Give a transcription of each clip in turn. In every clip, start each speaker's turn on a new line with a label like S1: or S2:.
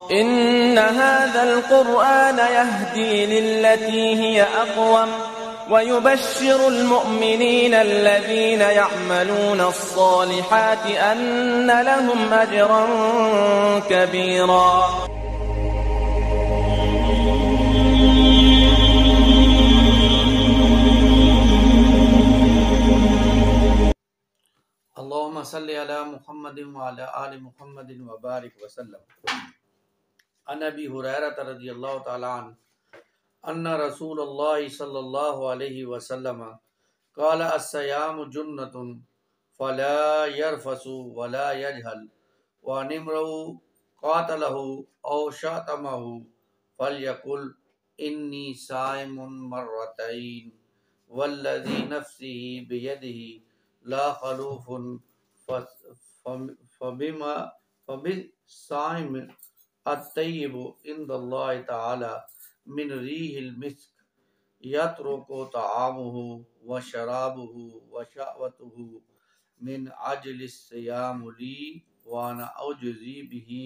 S1: इन्न हाज़ल क़ुरआन यहदी लिल्लती हिय अक़वम व युबश्शिरुल मुअमिनीना अल्लज़ीना यअमलूना अस्सालिहाति अन्न लहुम अजरन कबीरा।
S2: अल्लाहुम्मा सल्लि अला मुहम्मदिन व अला आलि मुहम्मदिन व बारिक वसल्लम। अन अबी हुरैरा रज़ियल्लाहु तआला अन्ना रसूलुल्लाह सल्लल्लाहु अलैहि वसल्लम क़ाल अस्सियामु जुन्नतुन फला यरफसु वला यजहल व निमरु क़ातलहु औ शातमहु फलयकुल इन्नी साइमुन मर्रतैन वल्लज़ी नफ्सी बियदिही ला खलूफुन फबिमा फबिस्साइम अत्तय्यिबु इंदल्लाहि तआला मिन रीहिल मिस्क यत्रुकु तआमुहु व शराबुहु व शहवतुहु मिन अजलिस सियाम ली व अना औजुज़ी बिही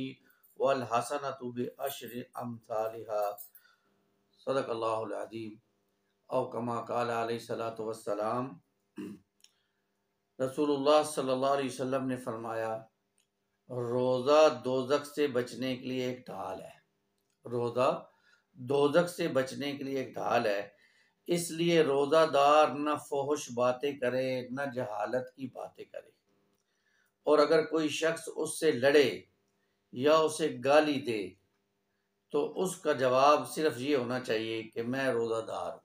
S2: वल हसनतु बि अशरि अम्सालिहा। सदक़ल्लाहुल अज़ीम। औ कमा क़ाल अलैहि सलातु वस्सलाम। रसूलुल्लाह सल्लल्लाहु अलैहि वसल्लम ने फरमाया, रोज़ा दोज़ख से बचने के लिए एक ढाल है। रोज़ा दोज़ख से बचने के लिए एक ढाल है। इसलिए रोज़ादार न फोहश बातें करे न जहालत की बातें करे, और अगर कोई शख्स उससे लड़े या उसे गाली दे तो उसका जवाब सिर्फ ये होना चाहिए कि मैं रोज़ादार हूँ।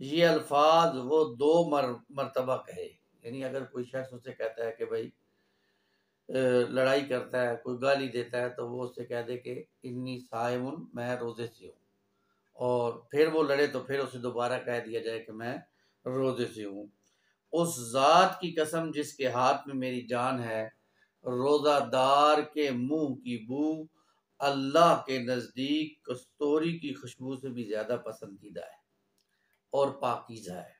S2: ये अल्फाज वो दो मरतबा कहे, यानी अगर कोई शख्स उससे कहता है कि भाई लड़ाई करता है, कोई गाली देता है, तो वो उससे कह दे कि इन्नी साइमुन, मैं रोज़े से हूँ, और फिर वो लड़े तो फिर उसे दोबारा कह दिया जाए कि मैं रोज़े से हूँ। उस ज़ात की कसम जिसके हाथ में मेरी जान है, रोज़ादार के मुंह की बू अल्लाह के नज़दीक कस्तूरी की खुशबू से भी ज़्यादा पसंदीदा है और पाकीज़ा है।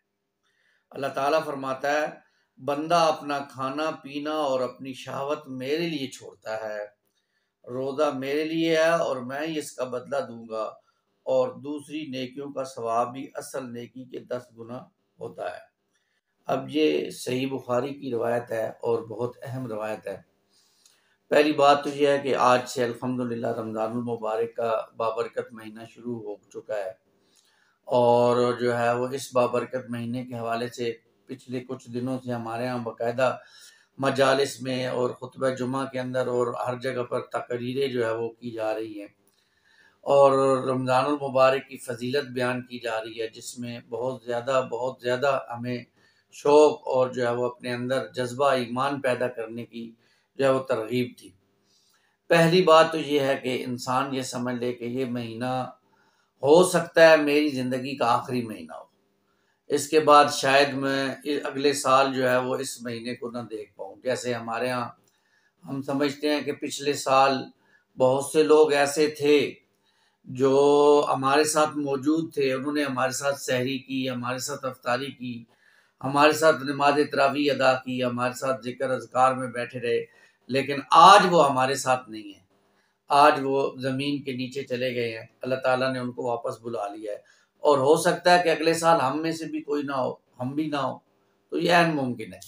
S2: अल्लाह ताला फरमाता है, बंदा अपना खाना पीना और अपनी शहवत मेरे लिए छोड़ता है। रोज़ा मेरे लिए है और मैं ही इसका बदला दूंगा, और दूसरी नेकियों का सवाब भी असल नेकी के 10 गुना होता है। अब ये सही बुखारी की रवायत है और बहुत अहम रवायत है। पहली बात तो यह है कि आज से अल्हम्दुलिल्लाह रमज़ानुल मुबारक का बाबरकत महीना शुरू हो चुका है, और जो है वो इस बाबरकत महीने के हवाले से पिछले कुछ दिनों से हमारे यहाँ बाकायदा मजालिस में और खुतबा जुमा के अंदर और हर जगह पर तकरीरें जो है वो की जा रही हैं, और रमज़ानुल मुबारक की फजीलत बयान की जा रही है, जिसमें बहुत ज़्यादा हमें शौक़ और जो है वो अपने अंदर जज्बा ईमान पैदा करने की जो है वो तरगीब थी। पहली बात तो ये है कि इंसान ये समझ ले कि ये महीना हो सकता है मेरी ज़िंदगी का आखिरी महीना हो, इसके बाद शायद मैं अगले साल जो है वो इस महीने को ना देख पाऊँ। जैसे हमारे यहाँ हम समझते हैं कि पिछले साल बहुत से लोग ऐसे थे जो हमारे साथ मौजूद थे, उन्होंने हमारे साथ सहरी की, हमारे साथ अफ्तारी की, हमारे साथ नमाज तरावी अदा की, हमारे साथ जिक्र अज़कार में बैठे रहे, लेकिन आज वो हमारे साथ नहीं है। आज वो ज़मीन के नीचे चले गए हैं। अल्लाह ताला ने उनको वापस बुला लिया है, और हो सकता है कि अगले साल हम में से भी कोई ना हो, हम भी ना हो, तो ये ऐन मुमकिन है।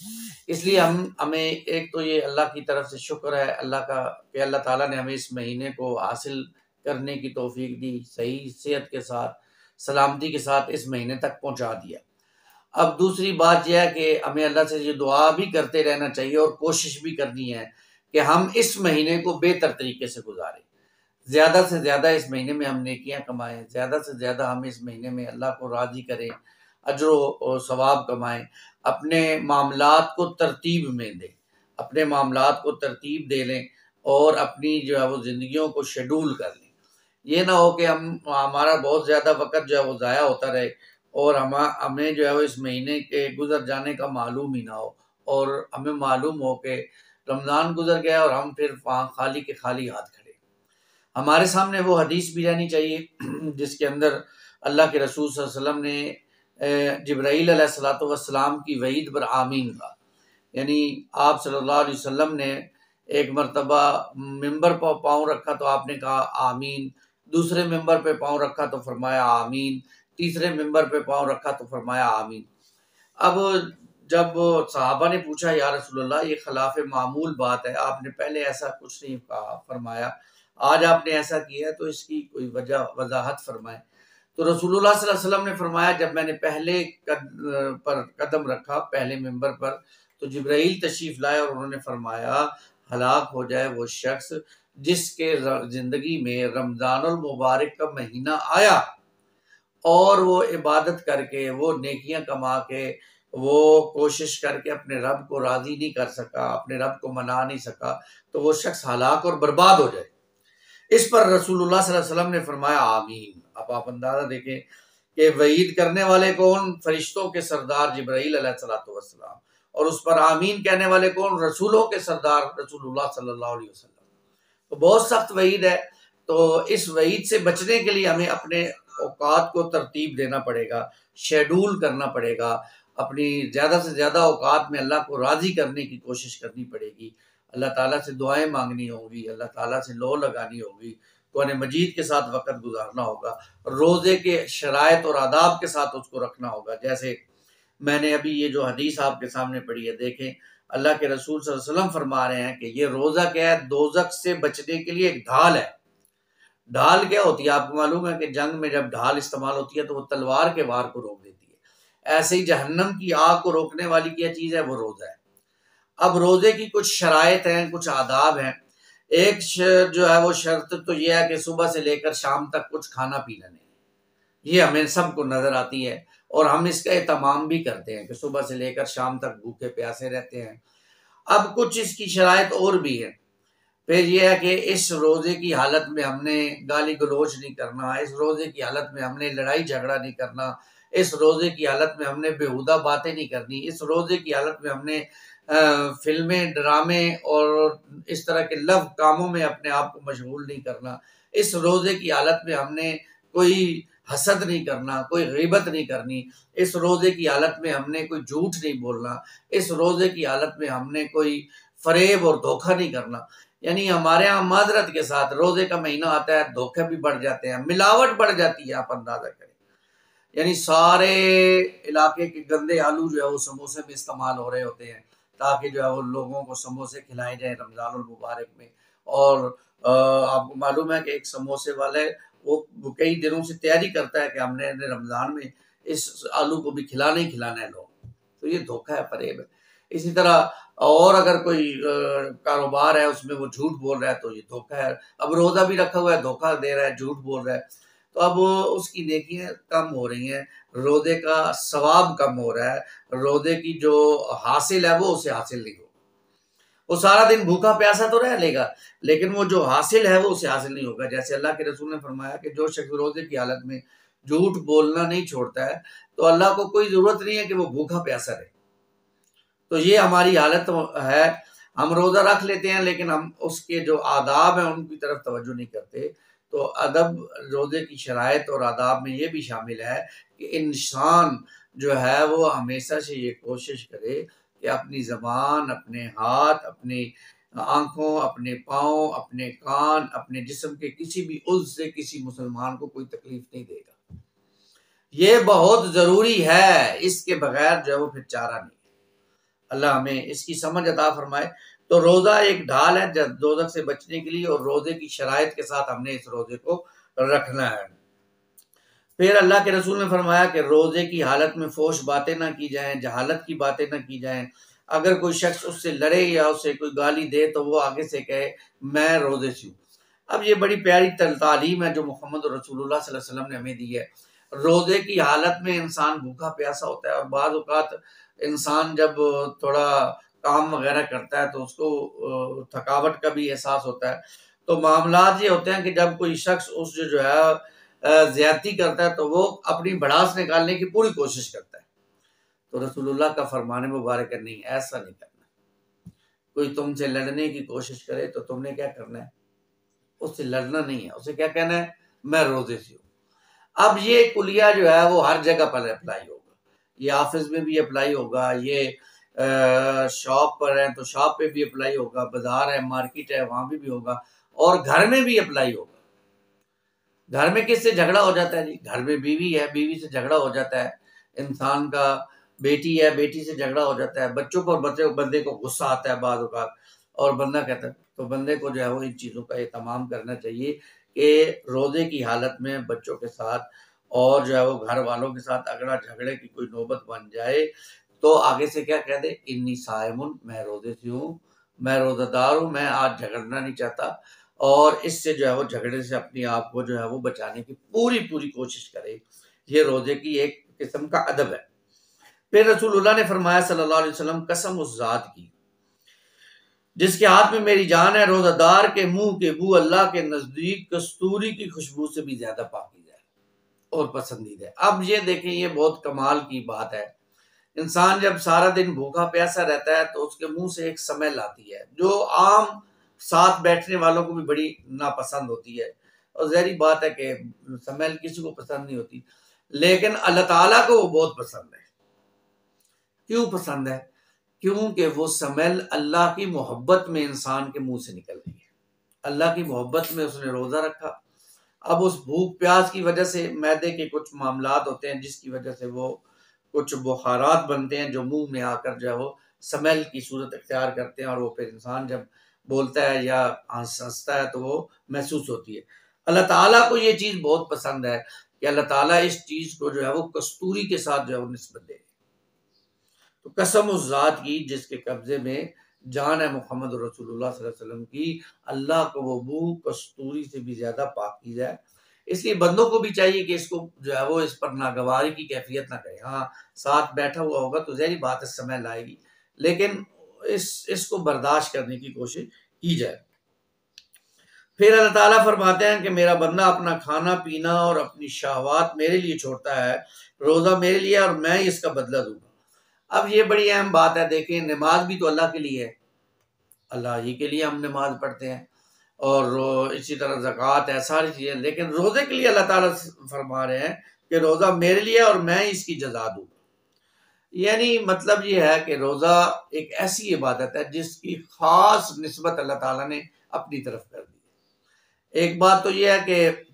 S2: इसलिए हमें एक तो ये अल्लाह की तरफ से शुक्र है अल्लाह का कि अल्लाह ताला ने हमें इस महीने को हासिल करने की तौफीक दी, सही सेहत के साथ सलामती के साथ इस महीने तक पहुँचा दिया। अब दूसरी बात यह है कि हमें अल्लाह से ये दुआ भी करते रहना चाहिए और कोशिश भी करनी है कि हम इस महीने को बेहतर तरीके से गुजारें, ज़्यादा से ज़्यादा इस महीने में हम नेकियां कमाएं, ज़्यादा से ज़्यादा हम इस महीने में अल्लाह को राज़ी करें, अजर और सवाब कमाएं, अपने मामलात को तरतीब में दें, अपने मामलात को तरतीब दे लें और अपनी जो है वो ज़िंदगियों को शेड्यूल कर लें। ये ना हो कि हमारा बहुत ज़्यादा वक़्त जो है वो ज़ाया होता रहे और हमें जो है वो इस महीने के गुजर जाने का मालूम ही ना हो, और हमें मालूम हो कि रमज़ान गुजर गया और हम फिर वहाँ खाली के खाली हाथ खड़े। हमारे सामने वो हदीस भी रहनी चाहिए जिसके अंदर अल्लाह के रसूल सल्लल्लाहु अलैहि वसल्लम ने जिब्राईल अलैहिस्सलातु वस्सलाम की वईद पर आमीन कहा, यानी आप सल्लल्लाहु अलैहि वसल्लम ने एक मर्तबा मिंबर पर पाँव रखा तो आपने कहा आमीन, दूसरे मिंबर पे पाँव रखा तो फरमाया आमीन, तीसरे मिंबर पे पाँव रखा तो फरमाया आमीन। अब जब सहाबा ने पूछा या रसूलल्लाह ये खिलाफ मामूल बात है, आपने पहले ऐसा कुछ नहीं कहा फरमाया, आज आपने ऐसा किया है तो इसकी कोई वजह वजाहत फरमाए। तो रसूलुल्लाह सल्लल्लाहु अलैहि वसल्लम ने फरमाया जब मैंने पहले पर कदम रखा पहले मिंबर पर तो जिब्राइल तशरीफ लाए और उन्होंने फरमाया हलाक हो जाए वो शख्स जिसके जिंदगी में रमजानुल मुबारक का महीना आया और वो इबादत करके वो नेकियां कमा के वो कोशिश करके अपने रब को राजी नहीं कर सका, अपने रब को मना नहीं सका, तो वो शख्स हलाक और बर्बाद हो जाए। इस पर रसूलुल्लाह सल्लल्लाहु अलैहि वसल्लम ने फरमाया आमीन। अब आप अंदाजा देखें कि वईद करने वाले कौन? फरिश्तों के सरदार जिब्राइल अलैहिस्सलातु वस्सलाम, और उस पर आमीन कहने वाले कौन? रसूलों के सरदार रसूलुल्लाह सल्लल्लाहु अलैहि वसल्लम। तो बहुत सख्त वईद है। तो इस वईद से बचने के लिए हमें अपने औकात को तरतीब देना पड़ेगा, शेड्यूल करना पड़ेगा, अपनी ज़्यादा से ज़्यादा औकात में अल्लाह को राज़ी करने की कोशिश करनी पड़ेगी, अल्लाह ताला से दुआएं मांगनी होगी, अल्लाह ताला से लो लगानी होगी, कुरान मजीद के साथ वक़्त गुजारना होगा, रोज़े के शराइत और आदाब के साथ उसको रखना होगा। जैसे मैंने अभी ये जो हदीस आपके सामने पढ़ी है, देखें अल्लाह के रसूल सल्लल्लाहु अलैहि वसल्लम फरमा रहे हैं कि ये रोज़ा क्या है? दोज़ख से बचने के लिए एक ढाल है। ढाल क्या होती है? आपको मालूम है कि जंग में जब ढाल इस्तेमाल होती है तो वो तलवार के वार को रोक देती है। ऐसे ही जहन्नम की आग को रोकने वाली क्या चीज़ है? वो रोज़ा है। अब रोज़े की कुछ शराइत हैं, कुछ आदाब हैं। एक जो है वो शर्त तो ये है कि सुबह से लेकर शाम तक कुछ खाना पीना नहीं, ये हमें सबको नज़र आती है और हम इसका एहतमाम भी करते हैं कि सुबह से लेकर शाम तक भूखे प्यासे रहते हैं। अब कुछ इसकी शराइत और भी है। फिर यह है कि इस रोज़े की हालत में हमने गाली गलोच नहीं करना, इस रोज़े की हालत में हमने लड़ाई झगड़ा नहीं करना, इस रोज़े की हालत में हमने बेहुदा बातें नहीं करनी, इस रोज़े की हालत में हमने फिल्में, ड्रामे और इस तरह के लव कामों में अपने आप को मशगूल नहीं करना, इस रोज़े की हालत में हमने कोई हसद नहीं करना, कोई ग़ीबत नहीं करनी, इस रोज़े की हालत में हमने कोई झूठ नहीं बोलना, इस रोज़े की हालत में हमने कोई फ़रेब और धोखा नहीं करना। यानी हमारे यहाँ माजरत के साथ रोज़े का महीना आता है, धोखे भी बढ़ जाते हैं, मिलावट बढ़ जाती है, आप अंदाज़ा करें। यानी सारे इलाके के गंदे आलू जो है वो समोसे में इस्तेमाल हो रहे होते हैं ताकि जो है वो लोगों को समोसे खिलाए जाए रमज़ानुल मुबारक में। और आपको मालूम है कि एक समोसे वाले वो कई दिनों से तैयारी करता है कि हमने रमज़ान में इस आलू को भी खिलाना ही खिलाना है लोग। तो ये धोखा है, फ़रेब है। इसी तरह और अगर कोई कारोबार है उसमें वो झूठ बोल रहा है तो ये धोखा है। अब रोज़ा भी रखा हुआ है, धोखा दे रहा है, झूठ बोल रहा है, तो अब उसकी नेकियां कम हो रही हैं, रोज़े का सवाब कम हो रहा है, रोज़े की जो हासिल है वो उसे हासिल नहीं होगा। वो सारा दिन भूखा प्यासा तो रह लेगा लेकिन वो जो हासिल है वो उसे हासिल नहीं होगा। जैसे अल्लाह के रसूल ने फरमाया कि जो शख्स रोज़े की हालत में झूठ बोलना नहीं छोड़ता है तो अल्लाह को कोई ज़रूरत नहीं है कि वो भूखा प्यासा रहे। तो ये हमारी हालत है। हम रोज़ा रख लेते हैं लेकिन हम उसके जो आदाब हैं उनकी तरफ तवज्जो नहीं करते। तो अदब रोज़े की शराइत और आदाब में ये भी शामिल है कि इंसान जो है वो हमेशा से ये कोशिश करे कि अपनी ज़बान, अपने हाथ, अपनी आँखों, अपने पाँव, अपने कान, अपने जिस्म के किसी भी उज़्व से किसी मुसलमान को कोई तकलीफ नहीं देगा। ये बहुत ज़रूरी है, इसके बगैर जो है वो फिर चारा नहीं। अल्लाह हमें इसकी समझ अता फरमाए। तो रोज़ा एक ढाल है दोज़ख से बचने के लिए और रोज़े की शराइत के साथ हमने इस रोज़े को रखना है। फिर अल्लाह के रसूल ने फरमाया कि रोज़े की हालत में फ़ोश बातें ना की जाएं, जहालत की बातें ना की जाएं। अगर कोई शख्स उससे लड़े या उसे कोई गाली दे तो वो आगे से कहे मैं रोज़े से हूँ। अब ये बड़ी प्यारी तालीम है जो मोहम्मद रसूलुल्लाह सल्लल्लाहु अलैहि वसल्लम ने हमें दी है। रोज़े की हालत में इंसान भूखा प्यासा होता है और बाज़ औक़ात इंसान जब थोड़ा काम वगैरह करता है तो उसको थकावट का भी एहसास होता है। तो मामलात ये होते हैं कि जब कोई शख्स उस जो है ज़्यादती करता है तो वो अपनी भड़ास निकालने की पूरी कोशिश करता है। तो रसूलुल्लाह का फरमान मुबारक है नहीं, ऐसा नहीं करना। कोई तुमसे लड़ने की कोशिश करे तो तुमने क्या करना है? उससे लड़ना नहीं है, उसे क्या कहना है? मैं रोज़े से हूँ। अब ये कुलिया जो है वो हर जगह पर अप्लाई होगा, ये ऑफिस में भी अप्लाई होगा, ये शॉप पर हैं तो शॉप पे भी अप्लाई होगा, बाजार है, मार्केट है, वहां भी होगा, और घर में भी अप्लाई होगा। घर में किससे झगड़ा हो जाता है जी? घर में बीवी है, बीवी से झगड़ा हो जाता है इंसान का, बेटी है, बेटी से झगड़ा हो जाता है, बच्चों पर बंदे को गुस्सा आता है बाद औक़ात, और बंदा कहता है, तो बंदे को जो है वो इन चीज़ों का एहतमाम करना चाहिए कि रोज़े की हालत में बच्चों के साथ और जो है वो घर वालों के साथ अगर झगड़े की कोई नौबत बन जाए तो आगे से क्या कह दे, इन्नी साइमुन, मैं रोज़े से हूँ, मैं रोज़ादार हूँ, मैं आज झगड़ना नहीं चाहता, और इससे जो है वो झगड़े से अपने आप को जो है वो बचाने की पूरी कोशिश करे। ये रोज़े की एक किस्म का अदब है। फिर रसूलुल्लाह ने फरमाया सल्लल्लाहु अलैहि वसल्लम, कसम उस जात की जिसके हाथ में मेरी जान है, रोज़ादार के मुंह के बू अल्लाह के नजदीक कस्तूरी की खुशबू से भी ज्यादा पाकीज़ा है और पसंदीदा है। अब ये देखें, ये बहुत कमाल की बात है। इंसान जब सारा दिन भूखा प्यासा रहता है तो उसके मुंह से एक स्मेल आती है जो आम साथ बैठने वालों को भी बड़ी नापसंद होती है, और ज़ाहिर बात है कि स्मेल किसी को पसंद नहीं होती, लेकिन अल्लाह ताला को वो बहुत पसंद है। क्यों पसंद है? क्योंकि वो स्मेल अल्लाह की मोहब्बत में इंसान के मुंह से निकल रही है। अल्लाह की मोहब्बत में उसने रोजा रखा। अब उस भूख प्यास की वजह से मैदे के कुछ मामलात होते हैं जिसकी वजह से वो कुछ बुखारात बनते हैं जो मुंह में आकर जो है वो स्मेल की सूरत इख्तियार करते हैं, और वो फिर इंसान जब बोलता है या हंसता है तो वो महसूस होती है। अल्लाह ताला को ये चीज़ बहुत पसंद है कि अल्लाह ताला इस चीज़ को जो है वो कस्तूरी के साथ जो है वो निस्बत दे। तो कसम उस जात की जिसके कब्जे में जान है मोहम्मद रसूलुल्लाह सल्लल्लाहु अलैहि वसल्लम की, अल्लाह को वो बू कस्तूरी से भी ज्यादा पाकीज़ा है। इसलिए बंदों को भी चाहिए कि इसको जो है वो इस पर नागवारी की कैफियत ना करे। हाँ, साथ बैठा हुआ होगा तो ज़ाहिर बात है समय लाएगी, लेकिन इसको बर्दाश्त करने की कोशिश की जाए। फिर अल्लाह ताला फरमाते हैं कि मेरा बंदा अपना खाना पीना और अपनी शहवात मेरे लिए छोड़ता है, रोज़ा मेरे लिए, और मैं इसका बदला दूंगा। अब ये बड़ी अहम बात है। देखिए, नमाज भी तो अल्लाह के लिए है, अल्लाह ही के लिए हम नमाज पढ़ते हैं, और इसी तरह ज़कात है, सारी चीज़ें, लेकिन रोज़े के लिए अल्लाह ताला फरमा रहे हैं कि रोज़ा मेरे लिए और मैं इसकी जज़ा दूँ। यानी मतलब ये है कि रोज़ा एक ऐसी इबादत है जिसकी खास निस्बत अल्लाह ताला ने अपनी तरफ कर दी। एक बात तो ये है कि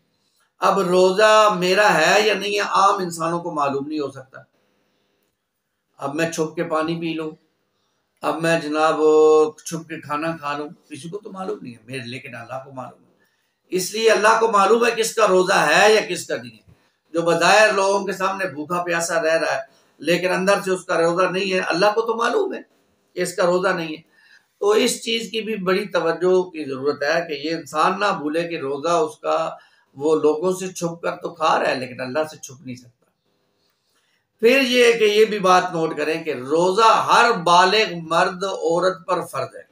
S2: अब रोज़ा मेरा है या नहीं है आम इंसानों को मालूम नहीं हो सकता। अब मैं छुप के पानी पी लूँ, अब मैं जनाब छुप के खाना खा लूँ, किसी को तो मालूम नहीं है, मेरे लेकिन अल्लाह को मालूम है। इसलिए अल्लाह को मालूम है किसका रोज़ा है या किसका नहीं है। जो बज़ाहिर लोगों के सामने भूखा प्यासा रह रहा है लेकिन अंदर से उसका रोज़ा नहीं है, अल्लाह को तो मालूम है कि इसका रोज़ा नहीं है। तो इस चीज़ की भी बड़ी तवज्जो की ज़रूरत है कि ये इंसान ना भूले कि रोज़ा उसका, वो लोगों से छुप कर तो खा रहा है लेकिन अल्लाह से छुप नहीं सकता। फिर ये कि ये भी बात नोट करें कि रोज़ा हर बालिग मर्द औरत पर फर्ज है।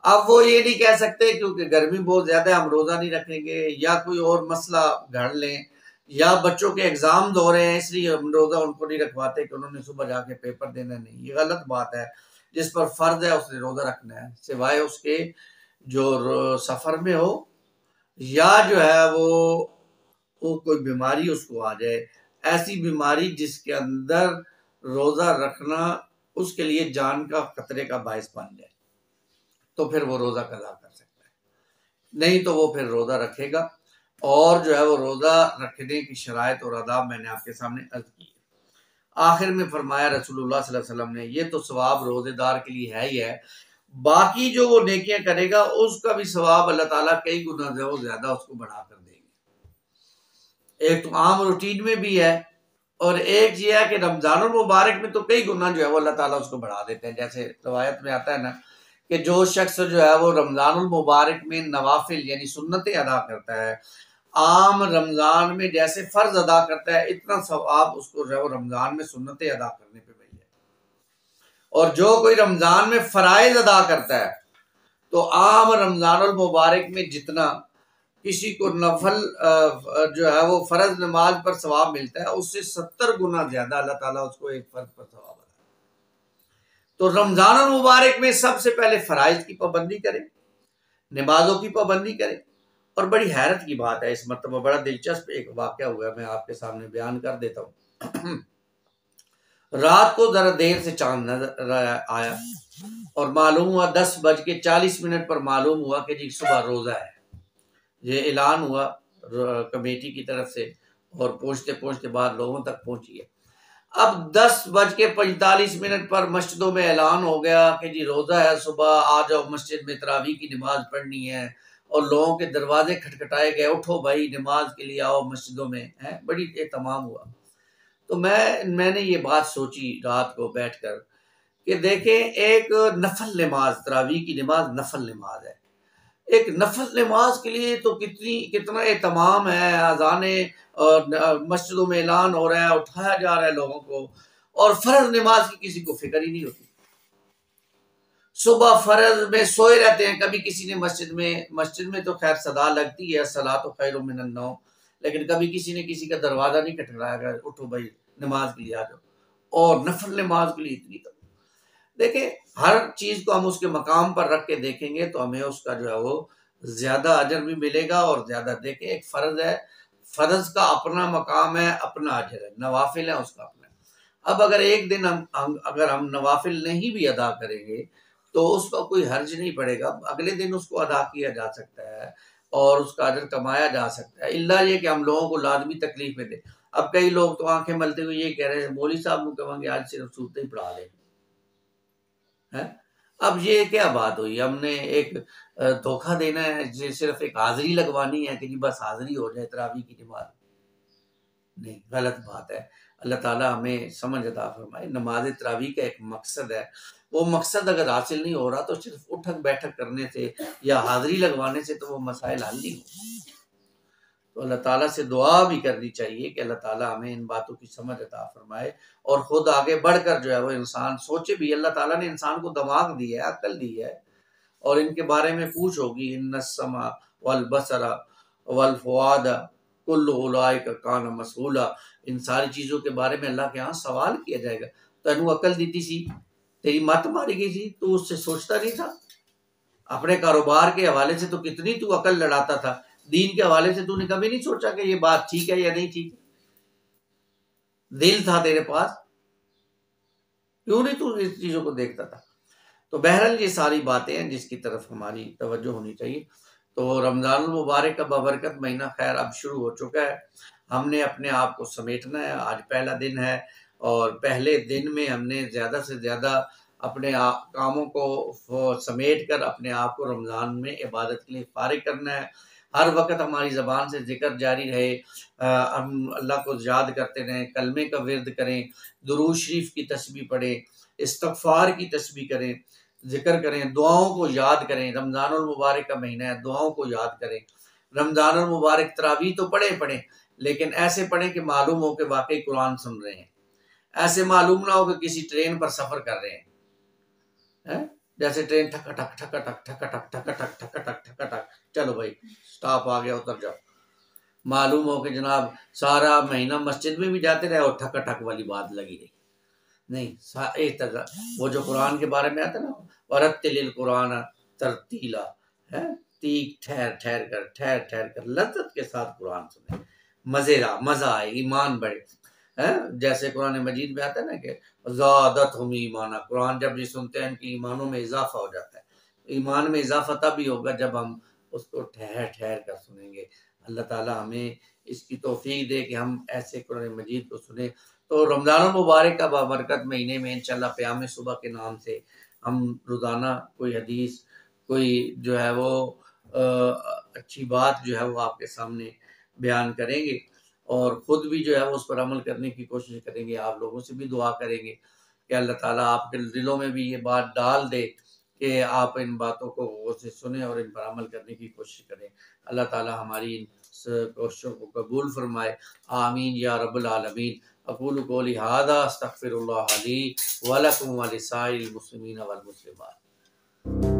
S2: अब वो ये नहीं कह सकते क्योंकि गर्मी बहुत ज्यादा है हम रोजा नहीं रखेंगे, या कोई और मसला घड़ लें, या बच्चों के एग्जाम हो रहे हैं इसलिए हम रोजा उनको नहीं रखवाते कि उन्होंने सुबह जाके पेपर देना। नहीं, ये गलत बात है। जिस पर फर्ज है उसने रोजा रखना है, सिवाय उसके जो सफर में हो या जो है वो कोई बीमारी उसको आ जाए, ऐसी बीमारी जिसके अंदर रोजा रखना उसके लिए जान का खतरे का बायस बन जाए, तो फिर वो रोजा कज़ा कर सकता है। नहीं तो वो फिर रोजा रखेगा। और जो है वो रोजा रखने की शराइत और आदाब मैंने आपके सामने अर्ज की। आखिर में फरमाया रसूलुल्लाह सल्लल्लाहु अलैहि वसल्लम ने, ये तो सवाब रोजेदार के लिए है ही है, बाकी जो वो नेकियां करेगा उसका भी सवाब अल्लाह ताला कई गुना जो है वो ज्यादा उसको बढ़ा कर देंगे। एक तो आम रूटीन में भी है, और एक ये है कि रमजानुल मुबारक में तो कई गुना जो है वो अल्लाह ताला उसको बढ़ा देते हैं। जैसे रवायत में आता है ना कि जो शख्स जो है वो रमजानुल मुबारक में नवाफिल यानी सुन्नतें अदा करता है, आम रमजान में जैसे फर्ज अदा करता है इतना सवाब उसको जो है वो रमजान में सुन्नतें अदा करने पे मिल जाए। और जो कोई रमजान में फराइज अदा करता है तो आम रमजानुल मुबारक में जितना किसी को नफल जो है वो फर्ज नमाज पर सवाब मिलता है उससे 70 गुना ज्यादा अल्लाह ताला उसको एक फर्ज पर सवाब अदा। तो रमजान मुबारक में सबसे पहले फराइज की पाबंदी करें, नमाजों की पाबंदी करें। और बड़ी हैरत की बात है, इस मरतबा बड़ा दिलचस्प एक वाक़या हुआ, मैं आपके सामने बयान कर देता हूँ। रात को जरा देर से चांद नजर आया और मालूम हुआ 10:40 पर मालूम हुआ कि जी सुबह रोजा है। ये ऐलान हुआ कमेटी की तरफ से और पहुंचते पहुंचते बाद लोगों तक पहुंची है। अब 10:45 पर मस्जिदों में ऐलान हो गया कि जी रोजा है, सुबह आ जाओ मस्जिद में तरावी की नमाज पढ़नी है, और लोगों के दरवाजे खटखटाए गए, उठो भाई नमाज के लिए आओ मस्जिदों में है। बड़ी एहतमाम हुआ। तो मैंने ये बात सोची रात को बैठकर कि देखें, एक नफल नमाज, तरावी की नमाज नफल नमाज है। एक नफल नमाज के लिए तो कितना एहतमाम है, अजाने और मस्जिदों में ऐलान हो रहा है, उठाया जा रहा है लोगों को, और फर्ज नमाज की किसी को फिक्र ही नहीं होती। सुबह फर्ज में सोए रहते हैं, कभी किसी ने मस्जिद में तो खैर सदा लगती है सलातो खैरुम मिनन नौम, लेकिन कभी किसी ने किसी का दरवाजा नहीं खटखटाया, उठो भाई नमाज के लिए आ जाओ। और नफल नमाज के लिए इतनी देखें, हर चीज को हम उसके मकाम पर रख के देखेंगे तो हमें उसका जो है वो ज्यादा अजर भी मिलेगा और ज्यादा। देखें, एक फर्ज है, फर्ज का अपना मकाम है, अपना अजर है, नवाफिल है उसका अपना। अब अगर एक दिन अगर हम नवाफिल नहीं भी अदा करेंगे तो उसका कोई हर्ज नहीं पड़ेगा, अगले दिन उसको अदा किया जा सकता है और उसका अजर कमाया जा सकता है। इल्ला ये कि हम लोगों को लाजमी तकलीफ में दे। अब कई लोग तो आंखें मलते हुए ये कह रहे हैं मौलवी साहब को कहेंगे आज सिर्फ सूरतें ही पढ़ा दें है। अब ये क्या बात हुई? हमने एक धोखा देना है, सिर्फ एक हाजिरी लगवानी है कि जी बस हाजिरी हो जाए तरावी की नमाज? नहीं, गलत बात है। अल्लाह ताला हमें समझ अता फरमाए। नमाज तरावी का एक मकसद है, वो मकसद अगर हासिल नहीं हो रहा तो सिर्फ उठक बैठक करने से या हाजिरी लगवाने से तो वो मसाइल हल नहीं हो। तो अल्लाह ताला से दुआ भी करनी चाहिए कि अल्लाह ताला हमें इन बातों की समझ अता फरमाए और खुद आगे बढ़कर जो है वो इंसान सोचे भी। अल्लाह ताला ने इंसान को दिमाग दी है, अक्ल दी है, और इनके बारे में पूछ होगी, इन्नस्समा वल बसरा वल फुआदा कुल्लु उलाइका कान मसऊला। इन सारी चीजों के बारे में अल्लाह के यहाँ सवाल किया जाएगा। तेनू अकल दी थी सी, तेरी मत मारी गई थी, तू उससे सोचता नहीं था? अपने कारोबार के हवाले से तो कितनी तू अकल लड़ाता था, दीन के हवाले से तूने कभी नहीं सोचा कि ये बात ठीक है या नहीं ठीक? दिल था तेरे पास, क्यों नहीं तू इस चीजों को देखता था? तो बहरहाल ये सारी बातें हैं जिसकी तरफ हमारी तवज्जो होनी चाहिए। तो रमजान मुबारक का बाबरकत महीना खैर अब शुरू हो चुका है। हमने अपने आप को समेटना है। आज पहला दिन है और पहले दिन में हमने ज्यादा से ज्यादा अपने कामों को समेट कर अपने आप को रमजान में इबादत के लिए फारिग करना है। हर वक्त हमारी ज़बान से जिक्र जारी रहे, हम अल्लाह को याद करते रहें, कलमे का विर्द करें, दुरूद शरीफ की तस्बीह पढ़ें, इस्तगफार की तस्बीह करें, जिक्र करें, दुआओं को याद करें। रमज़ानुल मुबारक का महीना है, दुआओं को याद करें। रमज़ानुल मुबारक तरावी तो पढ़ें, लेकिन ऐसे पढ़ें कि मालूम हो कि वाकई कुरान सुन रहे हैं। ऐसे मालूम ना हो कि किसी ट्रेन पर सफर कर रहे हैं, जैसे ट्रेन ठक ठक ठक ठक ठक ठक ठक ठक ठक ठक ठक ठक, चलो भाई स्टॉप आ गया, उतर जाओ। मालूम हो कि जनाब सारा महीना मस्जिद में भी जाते रहे और ठक ठक वाली बात लगी रही। नहीं, एक तरह वो जो कुरान के बारे में आता ना, वरत्तिलिल कुरान तरतीला है, तीक ठहर कर लज्जत के साथ कुरान सुने, मजा आए, ईमान बढ़े है। जैसे कुरान मजीद में आता है ना कि ज़ादतहुम ईमाना, कुरान जब ये सुनते हैं इनकी ईमानों में इजाफा हो जाता है। ईमान में इजाफा तभी होगा जब हम उसको ठहर कर सुनेंगे। अल्लाह ताला हमें इसकी तौफीक दे कि हम ऐसे कुरान मजीद को सुने। तो रमज़ान मुबारक का बाबरकत महीने में इंशाल्लाह क़याम सुबह के नाम से हम रोज़ाना कोई हदीस, कोई जो है वो अच्छी बात जो है वो आपके सामने बयान करेंगे और ख़ुद भी जो है वो उस पर अमल करने की कोशिश करेंगे। आप लोगों से भी दुआ करेंगे कि अल्लाह ताला आपके दिलों में भी ये बात डाल दे कि आप इन बातों को गौर से सुने और इन पर अमल करने की कोशिश करें। अल्लाह ताला हमारी इन कोशिशों को कबूल फरमाए। आमीन या रब्बल आलमीन। अक़ूलु क़ौली हाज़ा अस्तग़फ़िरुल्लाह ली व लकुम व लिसाइरिल मुस्लिमीन वल मुस्लिमात।